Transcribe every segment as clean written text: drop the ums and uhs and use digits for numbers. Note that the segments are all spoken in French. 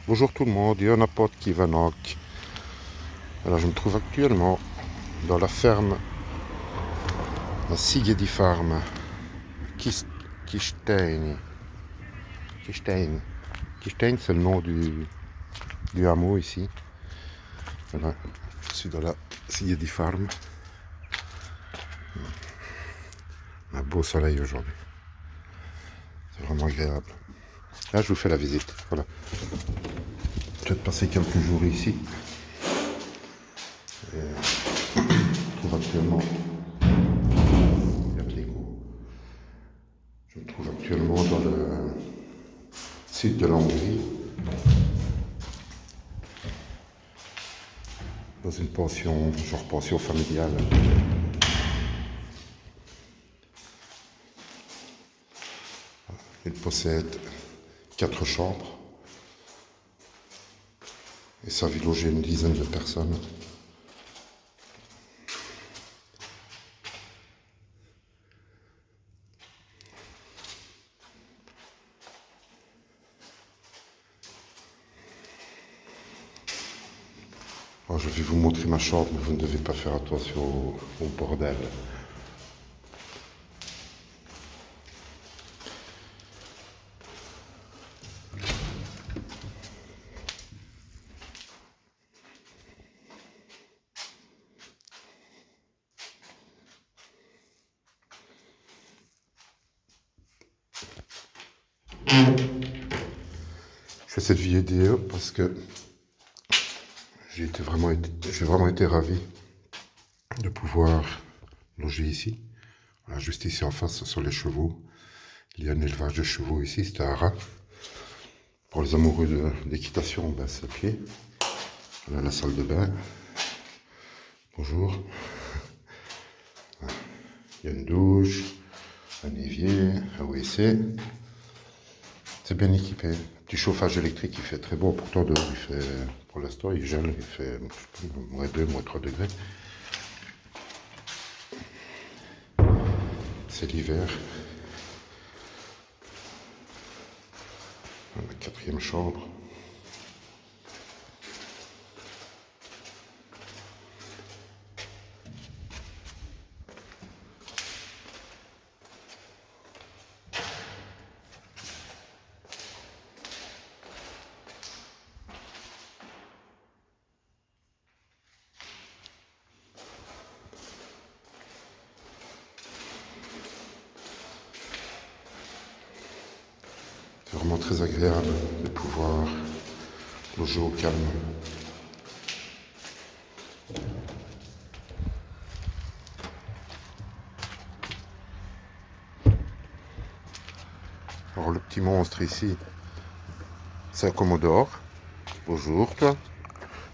Bonjour tout le monde, il y a un apôtre qui va knock. Alors je me trouve actuellement dans la ferme, la Sigedi Farm, Kistein. Kistein. Kistein, c'est le nom du hameau ici. Voilà, je suis dans la Sigedi Farm. Un beau soleil aujourd'hui. C'est vraiment agréable. Là, je vous fais la visite. Voilà. Peut-être passer quelques jours ici. Je me trouve actuellement. Je me trouve actuellement dans le sud de la Hongrie, dans une pension, genre pension familiale. Il possède 4 chambres et ça vit loger une dizaine de personnes. Alors, je vais vous montrer ma chambre, mais vous ne devez pas faire attention au bordel. Je fais cette vidéo parce que j'ai vraiment été ravi de pouvoir loger ici. Voilà, juste ici en face, ce sont les chevaux. Il y a un élevage de chevaux ici, c'est à Arras. Pour les amoureux d'équitation, ben, c'est à pied. Voilà la salle de bain. Bonjour. Il y a une douche, un évier, un WC. C'est bien équipé. Petit chauffage électrique, il fait très bon. Pourtant, dehors, il fait, pour l'instant, il gèle, il fait, je sais pas, moins 2, moins 3 degrés. C'est l'hiver. La 4e chambre. C'est vraiment très agréable de pouvoir loger au calme. Alors le petit monstre ici, c'est un Commodore. Bonjour toi.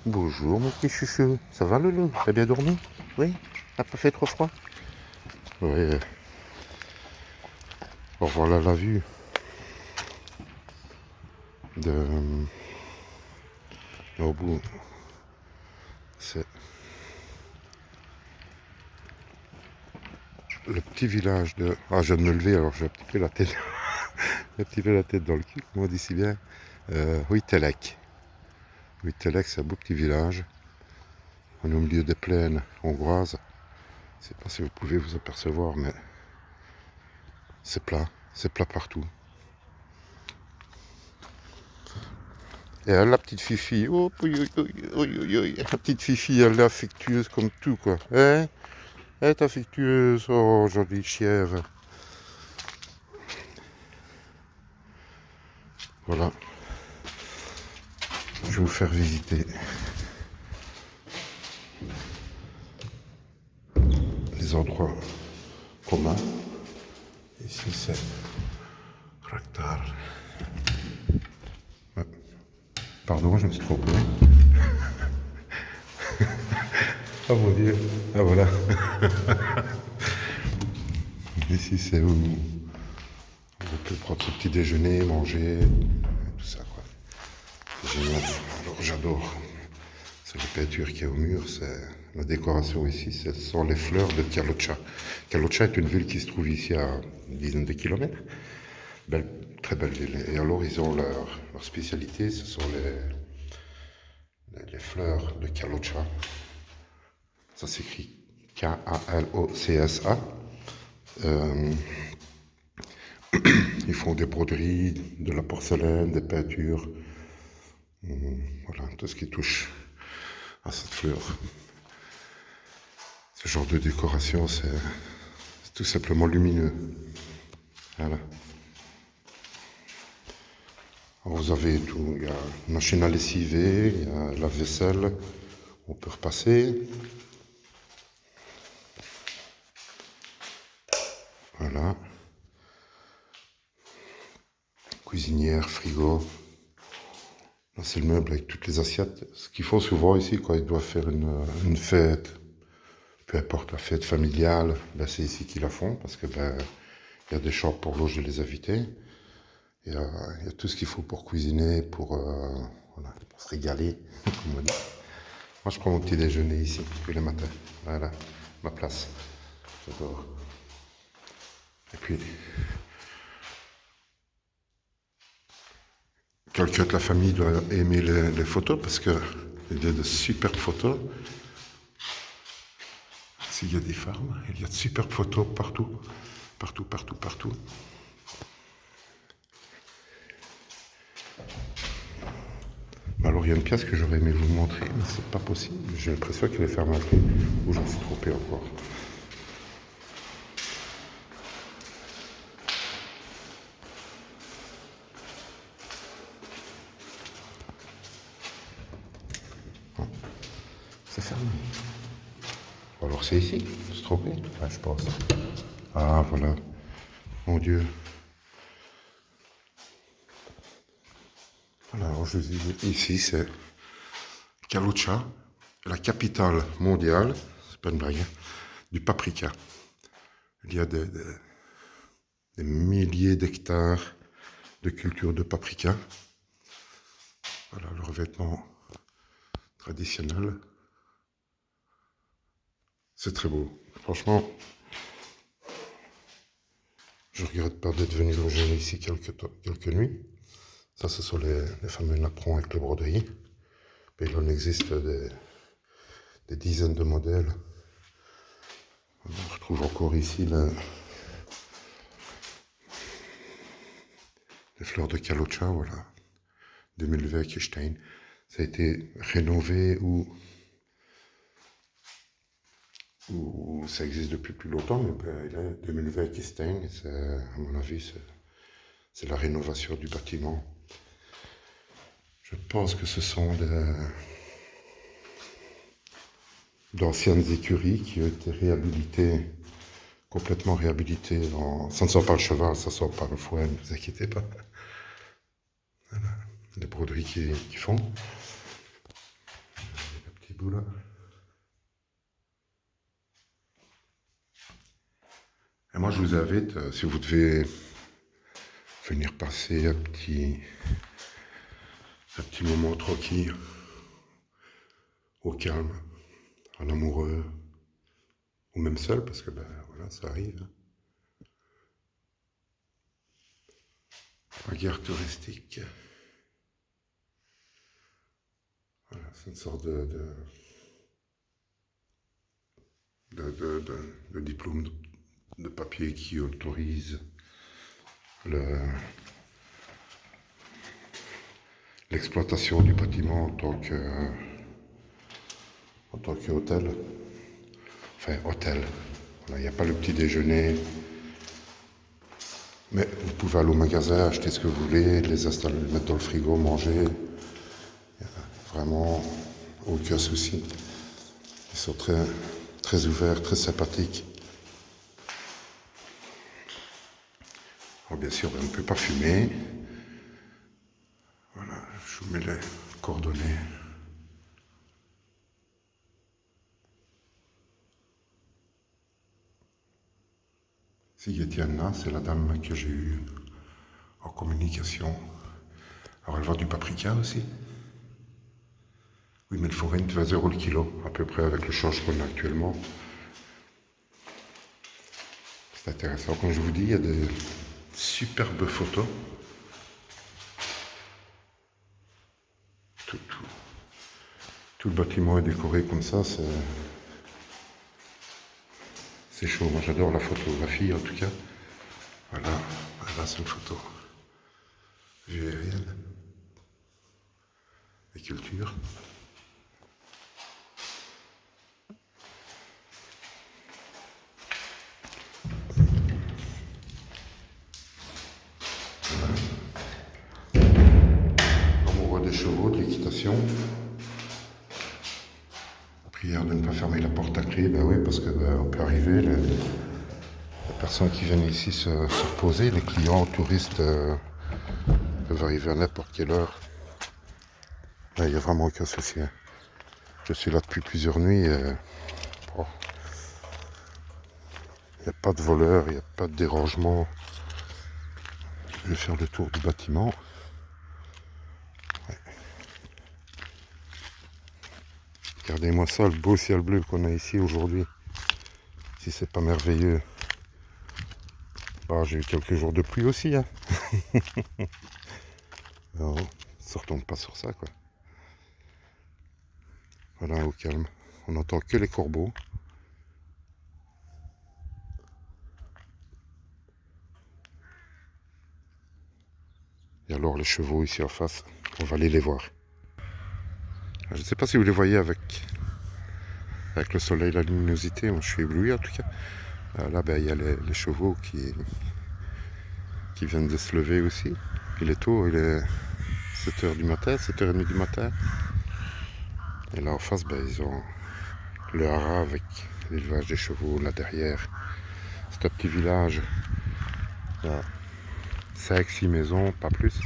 Bonjour mon petit chouchou. Ça va Loulou? T'as bien dormi? Oui? T'as pas fait trop froid? Oui. Alors voilà la vue au bout. C'est le petit village de... Ah, je viens de me lever, alors j'ai un petit peu la tête... un petit peu la tête dans le cul, comme on dit si bien. Huittelec. Huittelec, c'est un beau petit village. On est au milieu des plaines hongroises. Je ne sais pas si vous pouvez vous apercevoir, mais c'est plat partout. Et la petite Fifi, oh, la petite Fifi, elle est affectueuse comme tout, quoi. Hein? Elle est affectueuse, oh, jolie chèvre. Voilà. Je vais vous faire visiter les endroits communs. Ici, c'est Raktar. Ouais. Pardon, je me suis trompé. Oh mon Dieu. Ah voilà. Ici, c'est où on peut prendre son petit déjeuner, manger, tout ça, quoi. C'est génial. Alors, j'adore. C'est la peinture qui est au mur, c'est la décoration ici, ce sont les fleurs de Kalocha. Kalocha est une ville qui se trouve ici à une dizaine de kilomètres. Très belle ville. Et alors, ils ont leur spécialité, ce sont les fleurs de Kalocha. Ça s'écrit K-A-L-O-C-S-A. Ils font des broderies, de la porcelaine, des peintures. Voilà, tout ce qui touche à cette fleur. Ce genre de décoration, c'est tout simplement lumineux. Voilà. Alors vous avez tout, il y a une machine à lessiver, il y a la vaisselle, on peut repasser. Voilà. Cuisinière, frigo. Là c'est le meuble avec toutes les assiettes. Ce qu'il faut souvent ici quand ils doivent faire une fête, peu importe la fête familiale, ben, c'est ici qu'ils la font parce que ben, il y a des chambres pour loger les invités. Il y a tout ce qu'il faut pour cuisiner, voilà, pour se régaler, comme on dit. Moi, je prends mon petit déjeuner ici, tous les matins. Voilà, ma place. J'adore. Et puis, quelqu'un de la famille doit aimer les photos parce qu'il y a de superbes photos. S'il y a des femmes, il y a de superbes photos partout. Partout, partout, partout. Alors il y a une pièce que j'aurais aimé vous montrer, mais c'est pas possible. J'ai l'impression qu'elle est fermée ou j'en suis trompé encore. Non, c'est fermé. Alors c'est ici, c'est trompé. Ouais, je pense. Ah voilà. Mon Dieu. Voilà, alors je dis ici c'est Kalocha, la capitale mondiale, c'est pas une blague, hein, du paprika. Il y a des milliers d'hectares de culture de paprika. Voilà le revêtement traditionnel. C'est très beau. Franchement, je regrette pas d'être venu loger ici quelques nuits. Ça, ce sont les fameux napperons avec le broderie. Mais il en existe des dizaines de modèles. On retrouve encore ici les fleurs de Kalocha, voilà, de Mühlwerk-Stein. Ça a été rénové ou ça existe depuis plus longtemps, mais ben, de Mühlwerk-Stein, à mon avis, c'est la rénovation du bâtiment. Je pense que ce sont d'anciennes écuries qui ont été réhabilitées, complètement réhabilitées. Ça ne sort pas le cheval, ça sort pas le fouet, ne vous inquiétez pas. Voilà, les broderies qui font. Le petit bout là. Et moi je vous invite, si vous devez venir passer un petit moment tranquille, au calme, en amoureux, ou même seul, parce que ben voilà, ça arrive. Hein. La gare touristique. Voilà, c'est une sorte de diplôme de papier qui autorise l'exploitation du bâtiment en tant qu'hôtel. Enfin, hôtel. Voilà, il n'y a pas le petit déjeuner. Mais vous pouvez aller au magasin, acheter ce que vous voulez, les installer, les mettre dans le frigo, manger. Vraiment, aucun souci. Ils sont très, très ouverts, très sympathiques. Alors bien sûr, on ne peut pas fumer. Voilà, je vous mets les coordonnées. Sigetiana, c'est la dame que j'ai eue en communication. Alors elle vend du paprika aussi. Oui, mais le foraine, tu vas 0 le kilo, à peu près avec le change qu'on a actuellement. C'est intéressant. Comme je vous dis, il y a superbe photo. Tout le bâtiment est décoré comme ça, c'est chaud. Moi j'adore la photographie en tout cas. Voilà, là c'est une photo vue aérienne et culture. Amoureux des chevaux, de l'équitation. Prière de ne pas fermer la porte à clé, ben oui, parce que on peut arriver, les personnes qui viennent ici se reposer, les clients, touristes peuvent arriver à n'importe quelle heure. Il n'y a vraiment aucun souci. Hein. Je suis là depuis plusieurs nuits. Bon, il n'y a pas de voleurs, il n'y a pas de dérangement. Je vais faire le tour du bâtiment. Ouais. Regardez-moi ça, le beau ciel bleu qu'on a ici aujourd'hui. Si c'est pas merveilleux. Bah, j'ai eu quelques jours de pluie aussi. Hein. Non, ne se retourne pas sur ça, quoi. Voilà, au calme. On n'entend que les corbeaux. Et alors les chevaux ici en face, on va aller les voir. Je ne sais pas si vous les voyez avec le soleil, la luminosité. Moi, je suis ébloui en tout cas. Là, ben, il y a les chevaux qui viennent de se lever aussi. Il est tôt, il est 7h du matin, 7h30 du matin. Et là en face, ben, ils ont le haras avec l'élevage des chevaux là derrière. C'est un petit village. Là, 5-6 maisons, pas plus.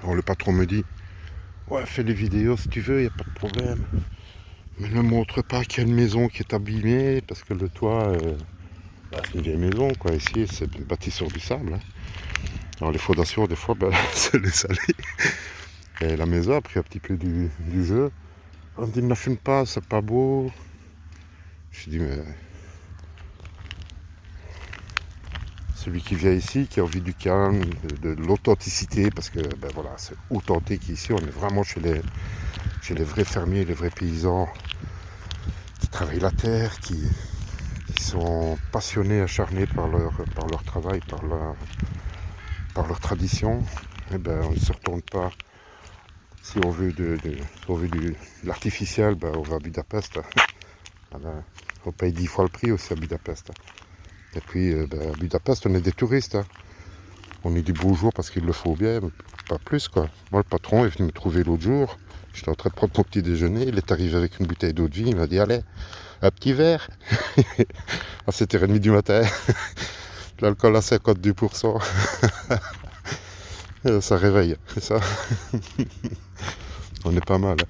Alors le patron me dit, ouais, fais les vidéos si tu veux, il n'y a pas de problème. Mais ne montre pas qu'il y a une maison qui est abîmée, parce que le toit, c'est une vieille maison, quoi. Ici, c'est bâti sur du sable. Hein. Alors les fondations, des fois, ben, c'est les salés. Et la maison a pris un petit peu du jeu. On me dit, ne fume pas, c'est pas beau. Je dis, mais celui qui vient ici, qui a envie du calme, de l'authenticité, parce que ben voilà, c'est authentique ici, on est vraiment chez les vrais fermiers, les vrais paysans qui travaillent la terre, qui sont passionnés, acharnés par leur travail, par leur tradition. Et ben on ne se retourne pas. Si on veut de l'artificiel, ben on va à Budapest. Voilà. On paye 10 fois le prix aussi à Budapest. Et puis, à Budapest, on est des touristes. Hein. On est des bourgeois parce qu'il le faut bien, mais pas plus, quoi. Moi, le patron est venu me trouver l'autre jour. J'étais en train de prendre mon petit déjeuner. Il est arrivé avec une bouteille d'eau de vie. Il m'a dit, allez, un petit verre. À 7h30 du matin. L'alcool à 52%. Ça réveille, c'est ça. On est pas mal. Hein.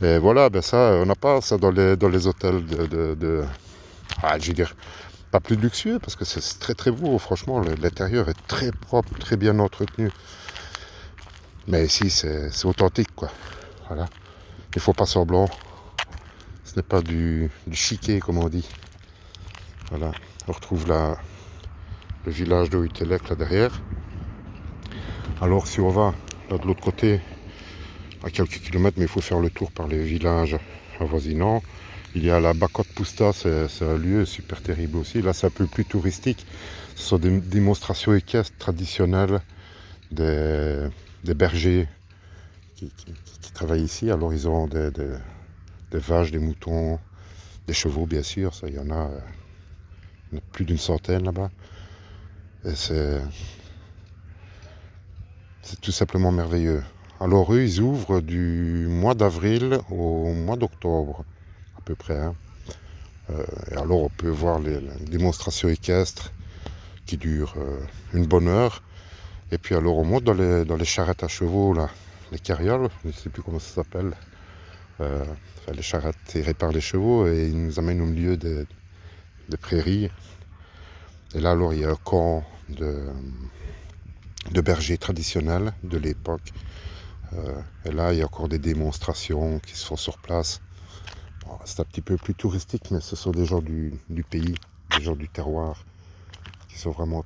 Et voilà, ben ça, on n'a pas ça dans les hôtels je veux dire, pas plus luxueux, parce que c'est très très beau, franchement, l'intérieur est très propre, très bien entretenu. Mais ici, c'est authentique, quoi. Voilà. Il faut pas semblant. Ce n'est pas du chiquet, comme on dit. Voilà. On retrouve le village de Huitelec, là derrière. Alors, si on va là de l'autre côté, à quelques kilomètres, mais il faut faire le tour par les villages avoisinants. Il y a la Bakot Pusta, c'est un lieu super terrible aussi. Là, c'est un peu plus touristique. Ce sont des démonstrations équestres traditionnelles des bergers qui travaillent ici. Alors, ils ont des vaches, des moutons, des chevaux, bien sûr. Ça, il y en a plus d'une centaine là-bas. Et c'est tout simplement merveilleux. Alors, eux, ils ouvrent du mois d'avril au mois d'octobre, à peu près. Hein. Et alors, on peut voir les démonstrations équestres qui durent une bonne heure. Et puis, alors, on monte dans les charrettes à chevaux, là, les carrioles, je ne sais plus comment ça s'appelle. Les charrettes tirées par les chevaux, et ils nous amènent au milieu des prairies. Et là, alors, il y a un camp de bergers traditionnels de l'époque. Et là, il y a encore des démonstrations qui se font sur place. Bon, c'est un petit peu plus touristique, mais ce sont des gens du pays, des gens du terroir. qui sont vraiment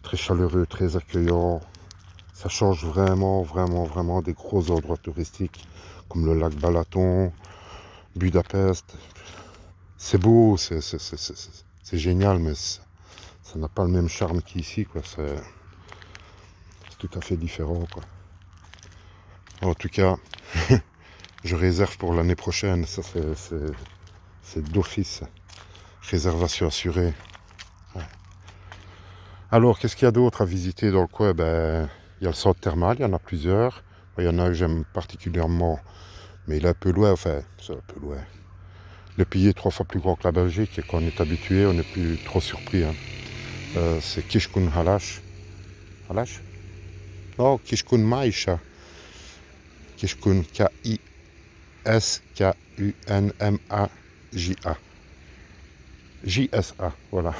très chaleureux, très accueillants. Ça change vraiment des gros endroits touristiques comme le lac Balaton, Budapest. C'est beau, c'est génial, mais ça n'a pas le même charme qu'ici, quoi. C'est tout à fait différent, quoi. En tout cas, je réserve pour l'année prochaine. Ça, c'est d'office. Réservation assurée. Ouais. Alors, qu'est-ce qu'il y a d'autre à visiter dans le coin? Ben, il y a le centre thermal, il y en a plusieurs. Il y en a que j'aime particulièrement, mais il est un peu loin, enfin, c'est un peu loin. Le pays est 3 fois plus grand que la Belgique et quand on est habitué, on n'est plus trop surpris. Hein. C'est Kishkun Halash. Halash? Non, Kishkun Maïcha. Kishkun K-I-S-K-U-N-M-A-J-A. J-S-A, voilà.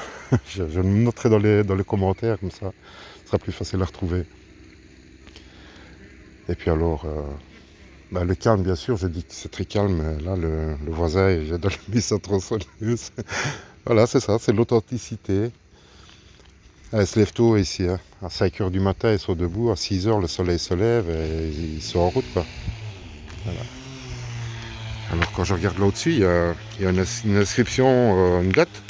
Je le noterai dans les commentaires, comme ça, ce sera plus facile à retrouver. Et puis alors, bah, le calme, bien sûr, je dis que c'est très calme, mais là, le voisin, j'ai donné sa tronçonneuse. Voilà, c'est ça, c'est l'authenticité. Elle se lève tôt ici, hein. À 5h du matin, ils sont debout, à 6h, le soleil se lève et ils sont en route, quoi. Voilà. Alors, quand je regarde là au-dessus, il y a une inscription, une date,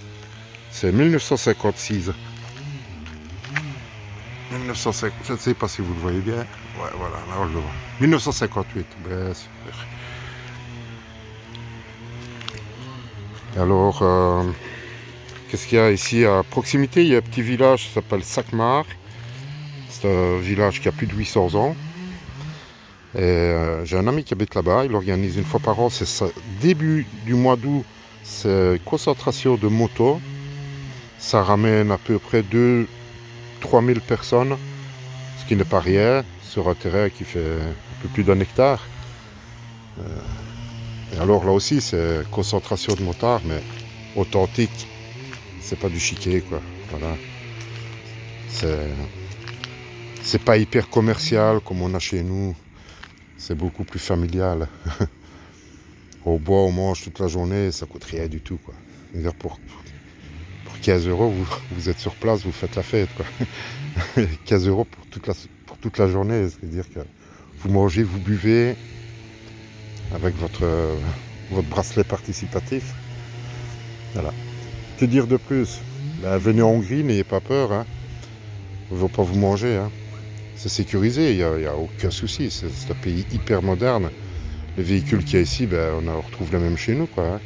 c'est 1956. 1950, je ne sais pas si vous le voyez bien. Ouais, voilà, là on le voit. 1958, ben, super. Et alors, qu'est-ce qu'il y a ici à proximité? Il y a un petit village qui s'appelle Sakmar. C'est un village qui a plus de 800 ans. Et j'ai un ami qui habite là-bas. Il organise une fois par an, c'est ça, début du mois d'août, c'est une concentration de motos. Ça ramène à peu près 2-3 000 personnes, ce qui n'est pas rien, sur un terrain qui fait un peu plus d'1 hectare. Et alors là aussi, c'est concentration de motards, mais authentique. C'est pas du chiquet, quoi. Voilà. C'est pas hyper commercial comme on a chez nous. C'est beaucoup plus familial. Au bois, on mange toute la journée, ça coûte rien du tout, quoi. C'est-à-dire pour 15 euros, vous êtes sur place, vous faites la fête, quoi. 15 euros pour toute la journée, c'est-à-dire que vous mangez, vous buvez avec votre bracelet participatif. Voilà. Que dire de plus? Ben, venez en Hongrie, n'ayez pas peur. Hein. Ils ne vont pas vous manger. Hein. C'est sécurisé, il n'y a aucun souci. C'est un pays hyper moderne. Les véhicules qu'il y a ici, ben, on retrouve les mêmes chez nous. Quoi, hein.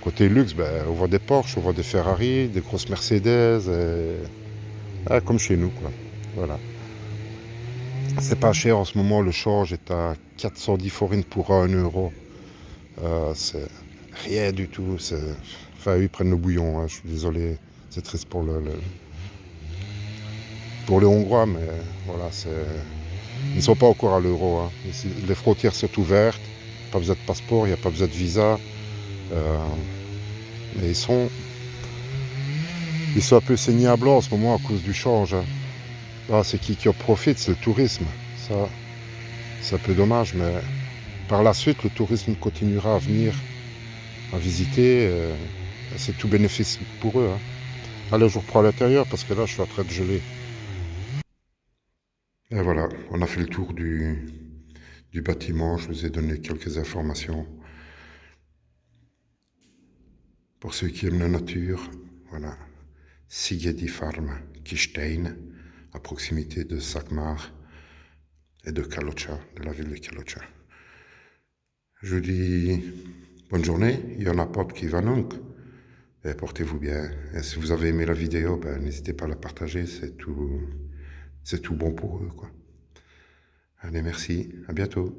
Côté luxe, ben, on voit des Porsche, on voit des Ferrari, des grosses Mercedes. Ah, comme chez nous. Quoi. Voilà. C'est pas cher en ce moment, le change est à 410 forints pour 1 euro. C'est rien du tout. Enfin, eux, ils prennent le bouillon. Hein. Je suis désolé, c'est triste pour pour les Hongrois, mais voilà, ils ne sont pas encore à l'euro. Hein. Les frontières sont ouvertes, pas besoin de passeport, il n'y a pas besoin de visa. Mais ils sont un peu saignés à blanc en ce moment à cause du change. Hein. Ah, c'est qui en profite, c'est le tourisme. Ça, c'est un peu dommage, mais par la suite, le tourisme continuera à venir, à visiter. C'est tout bénéfice pour eux. Hein. Allez, je reprends à l'intérieur parce que là, je suis en train de geler. Et voilà, on a fait le tour du bâtiment. Je vous ai donné quelques informations. Pour ceux qui aiment la nature, voilà. Sigedi Farm, Kistein, à proximité de Sakmar et de Kalocha, de la ville de Kalocha. Je vous dis bonne journée, il y en a pas qui va donc. Et portez-vous bien. Et si vous avez aimé la vidéo, ben, n'hésitez pas à la partager, c'est tout bon pour eux, quoi. Allez, merci, à bientôt.